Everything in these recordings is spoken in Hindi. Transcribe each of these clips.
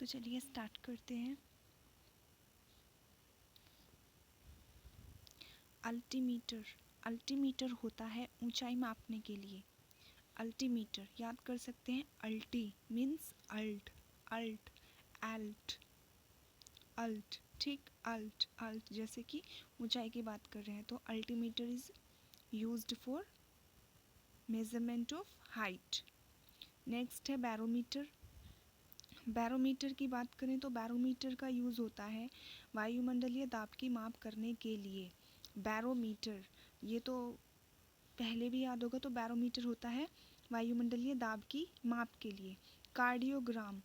तो चलिए स्टार्ट करते हैं। अल्टीमीटर, अल्टीमीटर होता है ऊंचाई मापने के लिए। अल्टीमीटर याद कर सकते हैं, alti means alt, alt, elt, alt, ठीक, अल्ट, अल्ट जैसे कि ऊंचाई की बात कर रहे हैं तो altimeter is used for measurement of height. Next है बैरोमीटर। बैरोमीटर की बात करें तो बैरोमीटर का यूज़ होता है वायुमंडलीय दाब की माप करने के लिए। बैरोमीटर, ये तो पहले भी याद होगा, तो बैरोमीटर होता है वायुमंडलीय दाब की माप के लिए। कार्डियोग्राम,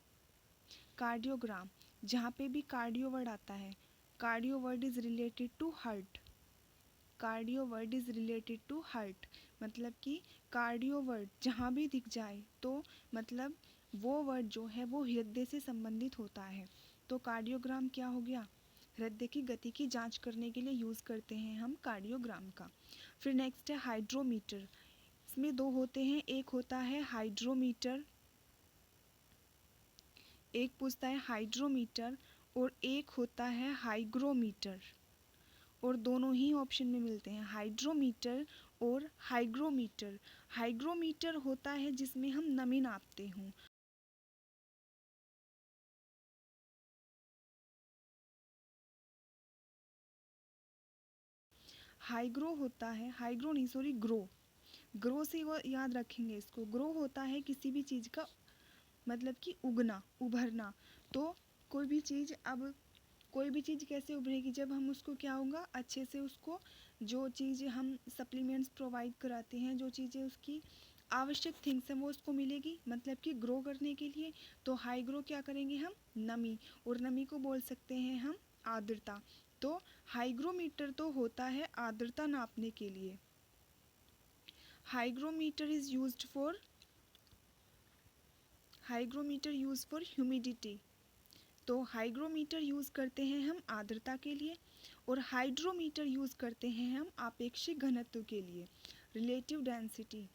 कार्डियोग्राम जहाँ पे भी कार्डियो वर्ड आता है, cardio word is related to heart, cardio word is related to heart, मतलब कि कार्डियो वर्ड जहाँ भी दिख जाए तो मतलब वो वर्ड जो है वो हृदय से संबंधित होता है। तो कार्डियोग्राम क्या हो गया, हृदय की गति की जांच करने के लिए यूज़ करते हैं हम कार्डियोग्राम का। फिर नेक्स्ट है हाइड्रोमीटर। इसमें दो होते हैं, एक होता है हाइड्रोमीटर, एक पूछता है हाइड्रोमीटर, और एक होता है हाइग्रोमीटर, और दोनों ही ऑप्शन में मिलते हैं, हाइड्रोमीटर और हाइग्रोमीटर। हाइग्रोमीटर होता है जिसमें हम नमी नापते हों, हाइग्रो होता है, हाइग्रो नहीं सॉरी, ग्रो, ग्रो से वो याद रखेंगे इसको, ग्रो होता है किसी भी चीज़ का मतलब कि उगना, उभरना। तो कोई भी चीज़, अब कोई भी चीज़ कैसे उभरेगी, जब हम उसको क्या होगा अच्छे से उसको, जो चीज़ हम सप्लीमेंट्स प्रोवाइड कराते हैं, जो चीज़ें उसकी आवश्यक थिंग्स हैं वो उसको मिलेगी, मतलब कि ग्रो करने के लिए। तो हाई ग्रो क्या करेंगे हम, नमी, और नमी को बोल सकते हैं हम आर्द्रता। तो हाइग्रोमीटर तो होता है आर्द्रता नापने के लिए। Hygrometer is used for, hygrometer use for humidity. तो हाइग्रोमीटर यूज़ करते हैं हम आर्द्रता के लिए, और हाइड्रोमीटर यूज़ करते हैं हम आपेक्षिक घनत्व के लिए, रिलेटिव डेंसिटी,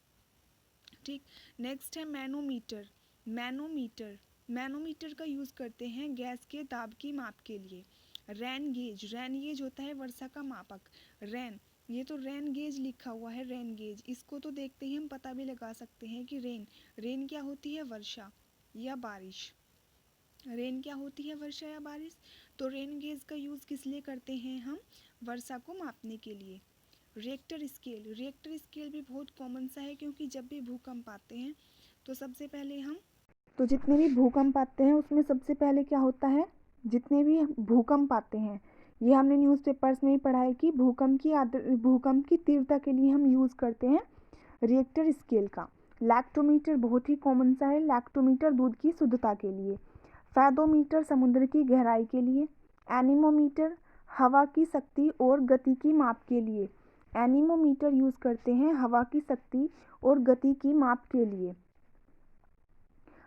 ठीक। नेक्स्ट है मैनोमीटर। मैनोमीटर, मैनोमीटर का यूज़ करते हैं गैस के दाब की माप के लिए। रैन गेज, रैन गेज होता है वर्षा का मापक। रैन, ये तो रैन गेज लिखा हुआ है, रैन गेज, इसको तो देखते ही हम पता भी लगा सकते हैं कि रेन, रेन क्या होती है, वर्षा या बारिश। रेन क्या होती है, वर्षा या बारिश। तो रेन गेज का यूज़ किस लिए करते हैं हम, वर्षा को मापने के लिए। रिएक्टर स्केल, रिएक्टर स्केल भी बहुत कॉमन सा है, क्योंकि जब भी भूकंप आते हैं तो सबसे पहले हम, तो जितने भी भूकंप आते हैं उसमें सबसे पहले क्या होता है, जितने भी भूकंप आते हैं, ये हमने न्यूज़पेपर्स में ही पढ़ा है कि भूकंप की तीव्रता के लिए हम यूज़ करते हैं रिएक्टर स्केल का। लैक्टोमीटर बहुत ही कॉमन सा है, लैक्टोमीटर दूध की शुद्धता के लिए। फैदोमीटर समुद्र की गहराई के लिए। एनीमोमीटर हवा की शक्ति और गति की माप के लिए। एनीमोमीटर यूज़ करते हैं हवा की शक्ति और गति की माप के लिए।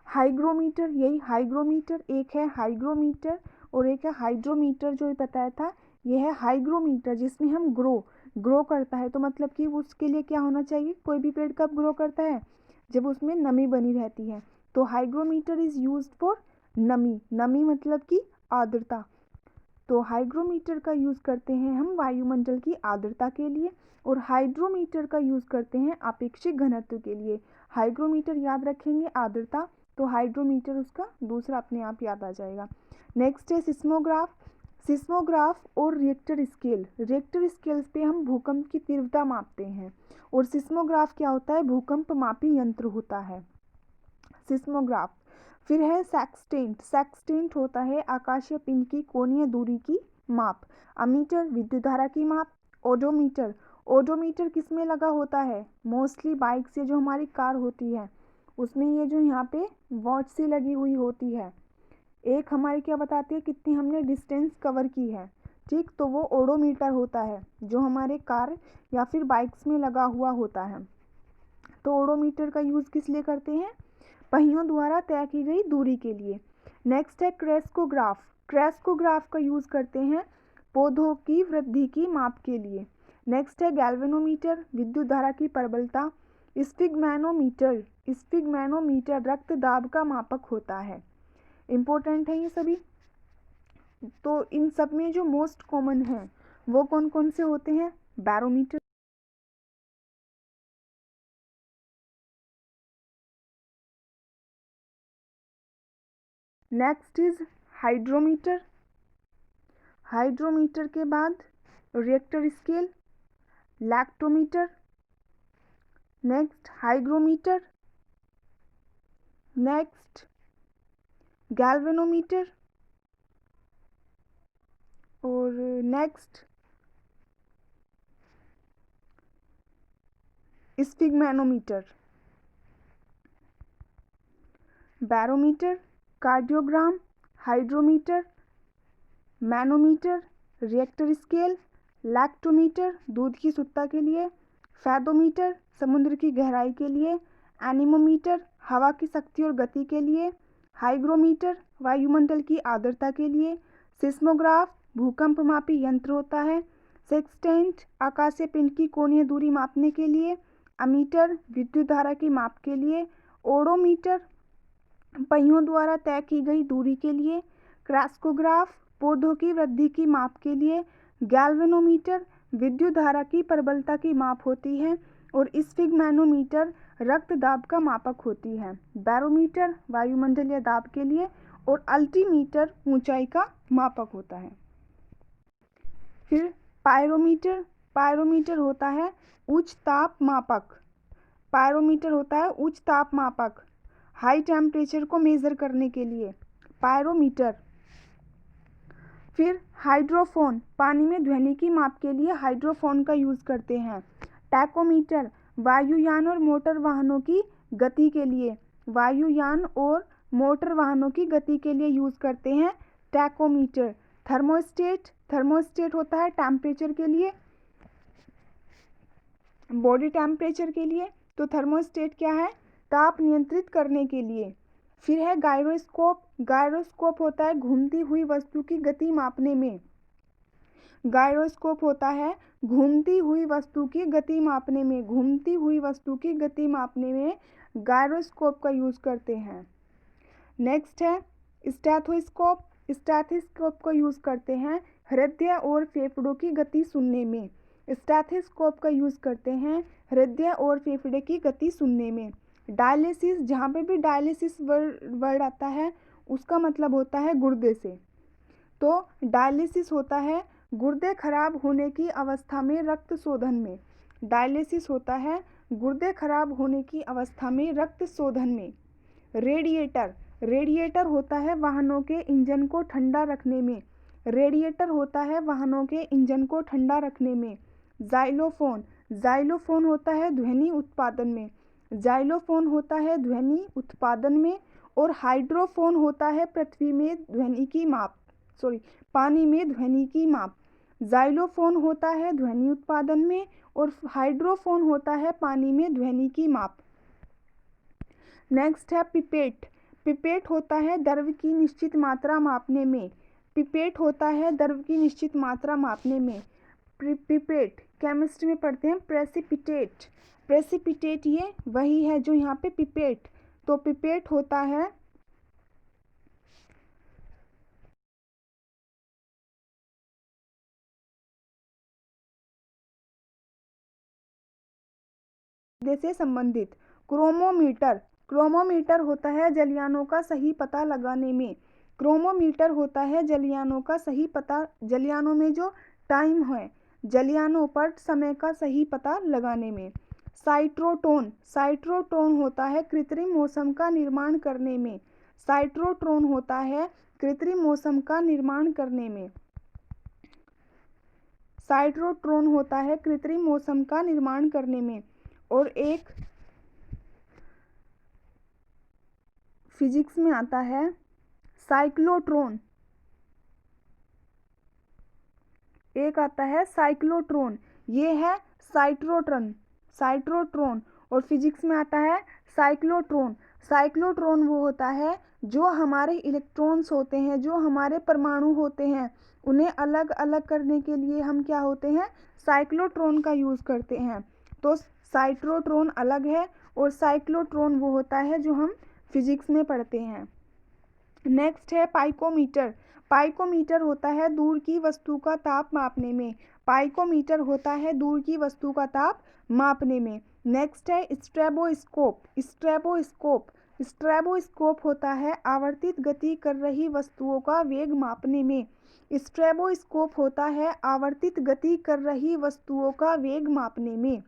हाइग्रोमीटर, यही हाइग्रोमीटर, एक है हाइग्रोमीटर और एक है हाइड्रोमीटर, जो बताया था यह है हाइग्रोमीटर, जिसमें हम ग्रो करता है, तो मतलब कि उसके लिए क्या होना चाहिए, कोई भी पेड़ कब ग्रो करता है, जब उसमें नमी बनी रहती है। तो हाइग्रोमीटर इज यूज्ड फॉर नमी, नमी मतलब कि आर्द्रता। तो हाइग्रोमीटर का यूज़ करते हैं हम वायुमंडल की आर्द्रता के लिए, और हाइड्रोमीटर का यूज़ करते हैं आपेक्षिक घनत्व के लिए। हाइग्रोमीटर याद रखेंगे आर्द्रता, तो हाइड्रोमीटर उसका दूसरा अपने आप याद आ जाएगा। नेक्स्ट है सिस्मोग्राफ। सिस्मोग्राफ और रिएक्टर स्केल, रिएक्टर स्केल पे हम भूकंप की तीव्रता मापते हैं, और सिस्मोग्राफ क्या होता है, भूकंप मापी यंत्र होता है सिस्मोग्राफ। फिर है सेक्सटेंट, सेक्सटेंट होता है आकाशीय पिंड की कोणीय दूरी की माप। अमीटर विद्युत धारा की माप। ओडोमीटर, ओडोमीटर किस में लगा होता है, मोस्टली बाइक से, जो हमारी कार होती है उसमें ये जो यहाँ पे वॉच सी लगी हुई होती है, एक हमारी क्या बताती है कितनी हमने डिस्टेंस कवर की है, ठीक, तो वो ओडोमीटर होता है जो हमारे कार या फिर बाइक्स में लगा हुआ होता है। तो ओडोमीटर का यूज़ किस लिए करते हैं, पहियों द्वारा तय की गई दूरी के लिए। नेक्स्ट है क्रेस्कोग्राफ, क्रेस्कोग्राफ का यूज़ करते हैं पौधों की वृद्धि की माप के लिए। नेक्स्ट है गैल्वेनोमीटर, विद्युत धारा की प्रबलता। स्फिग्मैनोमीटर, स्फिग्मैनोमीटर रक्त दाब का मापक होता है। इम्पोर्टेंट है ये सभी। तो इन सब में जो मोस्ट कॉमन है वो कौन कौन से होते हैं? Barometer, next is hydrometer, hydrometer के बाद Richter scale, lactometer, next hygrometer, next galvanometer और next sphygmomanometer. Barometer, cardiogram, hydrometer, manometer, Richter scale, lactometer दूध की शुद्धता के लिए, फैदोमीटर समुद्र की गहराई के लिए, एनीमोमीटर हवा की शक्ति और गति के लिए, हाइग्रोमीटर वायुमंडल की आर्द्रता के लिए, सिस्मोग्राफ भूकंप मापी यंत्र होता है, सेक्सटेंट आकाशीय पिंड की कोणीय दूरी मापने के लिए, अमीटर विद्युत धारा की माप के लिए, ओडोमीटर पहियों द्वारा तय की गई दूरी के लिए, क्रैस्कोग्राफ पौधों की वृद्धि की माप के लिए, गैल्वेनोमीटर विद्युत धारा की प्रबलता की माप होती है और स्फिग्मेनोमीटर रक्त दाब का मापक होती है। बैरोमीटर वायुमंडलीय दाब के लिए और अल्टीमीटर ऊंचाई का मापक होता है। फिर पायरोमीटर, पायरोमीटर होता है उच्च ताप मापक, पायरोमीटर होता है उच्च ताप मापक हाई टेम्परेचर को मेज़र करने के लिए, पायरोमीटर। फिर हाइड्रोफोन पानी में ध्वनि की माप के लिए हाइड्रोफोन का यूज़ करते हैं। टैकोमीटर वायुयान और मोटर वाहनों की गति के लिए, वायुयान और मोटर वाहनों की गति के लिए यूज़ करते हैं टैकोमीटर। थर्मोस्टेट, थर्मोस्टेट होता है टेम्परेचर के लिए, बॉडी टेम्परेचर के लिए। तो थर्मोस्टेट क्या है? ताप नियंत्रित करने के लिए। फिर है गायरोस्कोप, गायरोस्कोप होता है घूमती हुई वस्तु की गति मापने में, गायरोस्कोप होता है घूमती हुई वस्तु की गति मापने में, घूमती हुई वस्तु की गति मापने में गायरोस्कोप का यूज़ करते हैं। नेक्स्ट है स्टेथोस्कोप, स्टेथोस्कोप का यूज़ करते हैं हृदय और फेफड़ों की गति सुनने में, स्टेथोस्कोप का यूज़ करते हैं हृदय और फेफड़े की गति सुनने में। डायलिसिस, जहाँ पे भी डायलिसिस वर्ड आता है उसका मतलब होता है गुर्दे से। तो डायलिसिस होता है गुर्दे खराब होने की अवस्था में रक्त शोधन में, डायलिसिस होता है गुर्दे खराब होने की अवस्था में रक्त शोधन में। रेडिएटर, रेडिएटर होता है वाहनों के इंजन को ठंडा रखने में, रेडिएटर होता है वाहनों के इंजन को ठंडा रखने में। जाइलोफोन, जाइलोफोन होता है ध्वनि उत्पादन में, जाइलोफोन होता है ध्वनि उत्पादन में। और हाइड्रोफोन होता है पृथ्वी में ध्वनि की माप, पानी में ध्वनि की माप। जाइलोफोन होता है ध्वनि उत्पादन में और हाइड्रोफोन होता है पानी में ध्वनि की माप। नेक्स्ट है पिपेट, पिपेट होता है द्रव की निश्चित मात्रा मापने में, पिपेट होता है द्रव की निश्चित मात्रा मापने में। पिपेट केमिस्ट्री में पढ़ते हैं प्रेसिपिटेट, प्रेसिपिटेट ये वही है जो यहाँ पे पिपेट। तो पिपेट होता है से संबंधित। क्रोमोमीटर, क्रोमोमीटर होता है जलयानों का सही पता लगाने में, क्रोमोमीटर होता है जलयानों का सही पता, जलयानों में जो टाइम है जलयानों पर समय का सही पता लगाने में। साइट्रोटोन, साइट्रोटोन होता है कृत्रिम मौसम का निर्माण करने में, साइट्रोट्रोन होता है कृत्रिम मौसम का निर्माण करने में, साइट्रोट्रोन होता है कृत्रिम मौसम का निर्माण करने में। और एक फिजिक्स में आता है साइक्लोट्रॉन, एक आता है साइक्लोट्रॉन, ये है साइट्रोट्रॉन, साइट्रोट्रॉन। और फिजिक्स में आता है साइक्लोट्रॉन, साइक्लोट्रॉन वो होता है जो हमारे इलेक्ट्रॉन्स होते हैं, जो हमारे परमाणु होते हैं, उन्हें अलग अलग करने के लिए हम क्या होते हैं, साइक्लोट्रॉन का यूज़ करते हैं। तो साइट्रोट्रॉन अलग है और साइक्लोट्रॉन वो होता है जो हम फिजिक्स में पढ़ते हैं। नेक्स्ट है पाइकोमीटर। पाइकोमीटर होता है दूर की वस्तु का ताप मापने में। पाइकोमीटर होता है दूर की वस्तु का ताप मापने में। नेक्स्ट है स्ट्रेबोस्कोप। स्ट्रेबोस्कोप स्ट्रेबोस्कोप होता है आवर्तित गति कर रही वस्तुओं का वेग मापने में। स्ट्रेबोस्कोप होता है आवर्तित गति कर रही वस्तुओं का वेग मापने में।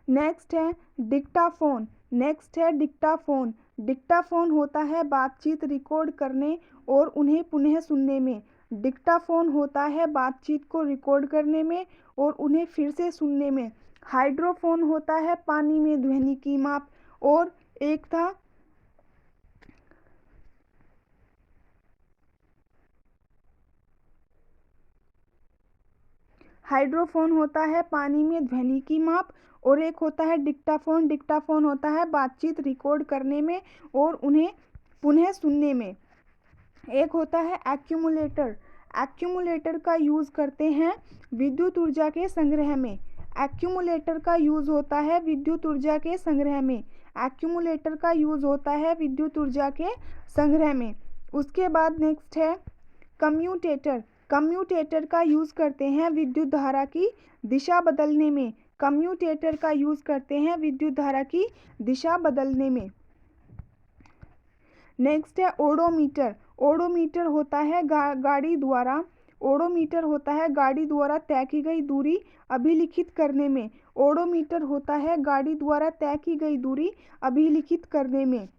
नेक्स्ट है डिक्टाफोन। नेक्स्ट है डिक्टाफोन। डिक्टाफोन होता है बातचीत रिकॉर्ड करने और उन्हें पुनः सुनने में। डिक्टाफोन होता है बातचीत को रिकॉर्ड करने में और उन्हें फिर से सुनने में। हाइड्रोफोन होता है पानी में ध्वनि की माप। और एक था हाइड्रोफोन होता है पानी में ध्वनि की माप और एक होता है डिक्टाफोन। डिक्टाफोन होता है बातचीत रिकॉर्ड करने में और उन्हें पुनः सुनने में। एक होता है एक्यूमुलेटर। एक्यूमुलेटर का यूज़ करते हैं विद्युत ऊर्जा के संग्रह में। एक्यूमुलेटर का यूज़ होता है विद्युत ऊर्जा के संग्रह में। एक्यूमुलेटर का यूज़ होता है विद्युत ऊर्जा के संग्रह में। उसके बाद नेक्स्ट है कम्यूटेटर। कम्यूटेटर का यूज़ करते हैं विद्युत धारा की दिशा बदलने में। कम्यूटेटर का यूज़ करते हैं विद्युत धारा की दिशा बदलने में। नेक्स्ट है ओडोमीटर। ओडोमीटर होता है गाड़ी द्वारा ओडोमीटर होता है गाड़ी द्वारा तय की गई दूरी अभिलिखित करने में। ओडोमीटर होता है गाड़ी द्वारा तय की गई दूरी अभिलिखित करने में।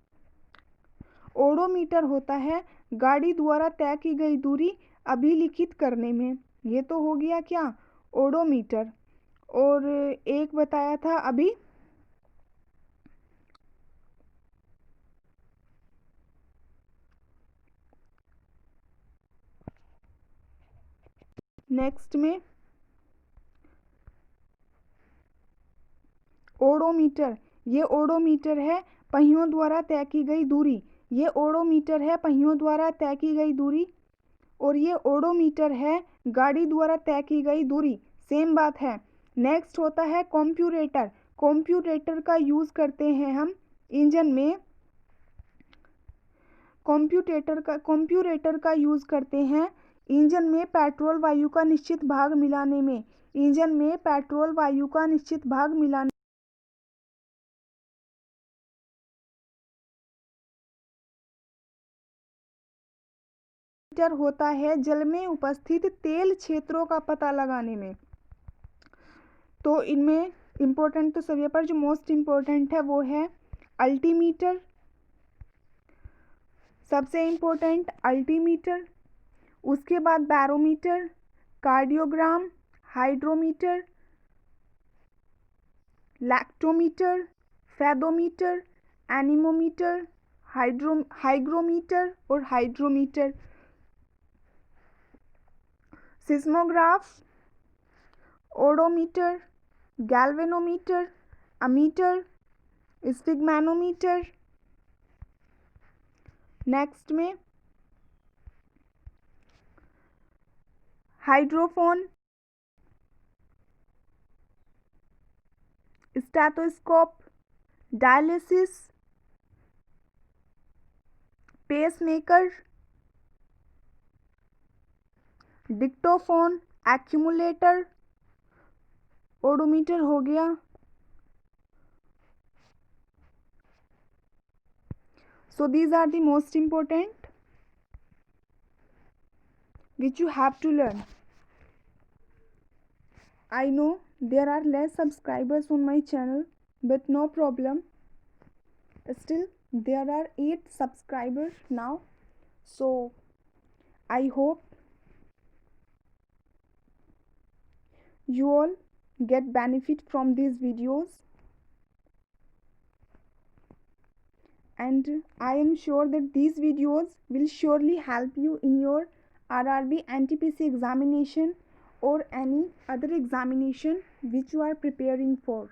ओडोमीटर होता है गाड़ी द्वारा तय की गई दूरी अभिलिखित करने में। ये तो हो गया क्या, ओडोमीटर। और एक बताया था अभी नेक्स्ट में ओडोमीटर। ये ओडोमीटर है पहियों द्वारा तय की गई दूरी। ये ओडोमीटर है पहियों द्वारा तय की गई दूरी और ये ओडोमीटर है गाड़ी द्वारा तय की गई दूरी। सेम बात है। नेक्स्ट होता है कंप्यूरेटर। कंप्यूरेटर का यूज़ करते हैं हम इंजन में। कंप्यूरेटर का यूज़ करते हैं इंजन में पेट्रोल वायु का निश्चित भाग मिलाने में। इंजन में पेट्रोल वायु का निश्चित भाग मिलाने होता है जल में उपस्थित तेल क्षेत्रों का पता लगाने में। तो इनमें इम्पोर्टेंट तो सभी पर जो मोस्ट इम्पोर्टेंट है वो है अल्टीमीटर। सबसे इम्पोर्टेंट अल्टीमीटर। उसके बाद barometer, cardiogram, hydrometer, lactometer, fathometer, anemometer, hygrometer और hydrometer. Seismograph, odometer, galvanometer, ammeter, sphygmomanometer. Next में hydrophone, stethoscope, dialysis, pacemaker, dictaphone, accumulator, odometer हो गया। So these are the most important which you have to learn. I know there are less subscribers on my channel, but no problem. Still there are 8 subscribers now. So I hope you all get benefit from these videos. And I am sure that these videos will surely help you in your RRB NTPC examination or any other examination which you are preparing for.